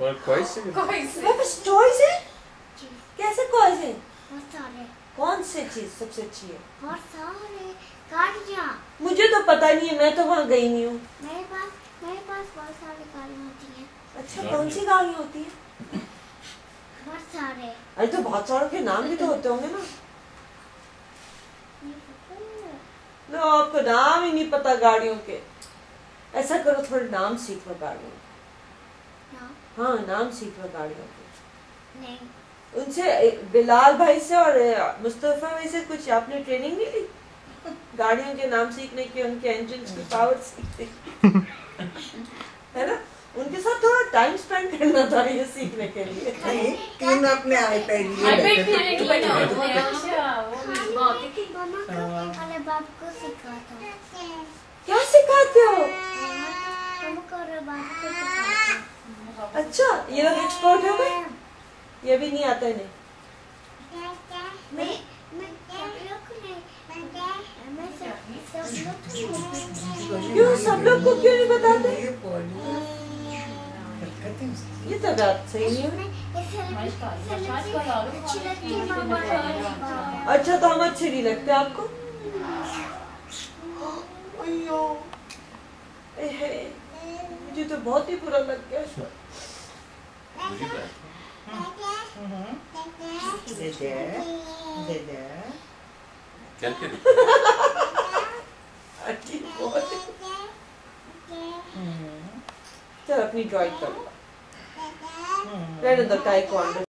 और कोइस वापस टॉयज है? कैसे टॉयज है? बहुत सारे। कौन से चीज सबसे अच्छी है? बहुत सारे गाड़ियाँ। मुझे तो पता नहीं है, मैं तो वहाँ गई नहीं हूँ। मेरे पास बहुत सारी गाड़ियाँ होती हैं। अच्छा, कौन सी गाड़ी होती है? बहुत सारे। अरे तो बहुत सारों के नाम भी तो होते होंगे ना। नो, आपको नाम ही नहीं पता गाड़ियों के। ऐसा करो, थोड़े नाम सीख लो गाड़ियों के। हाँ, नाम सीख लो गाड़ियों के। नहीं। उनसे, बिलाल भाई से और मुस्तफा भाई से कुछ आपने ट्रेनिंग नहीं ली गाड़ियों के नाम सीखने की, उनके इंजन की पावर सीखने की? है ना? उनके साथ थोड़ा टाइम स्पेंड करना था ये सीखने के लिए। तीन अपने आईपैड वाले बाप को सिखाता हूँ। क्या सिखाते हो? अच्छा, ये लोग एक्सपर्ट हो गए? ये भी नहीं आता इन्हें? क्यों सब लोग को क्यों नहीं बताते? ये तो बात सही नहीं है। अच्छा, तो हम अच्छे नहीं लगते आपको? मुझे तो बहुत ही बुरा लग गया। चल अपनी ड्राइंग कर लो। रहने दो, टाइकोंडो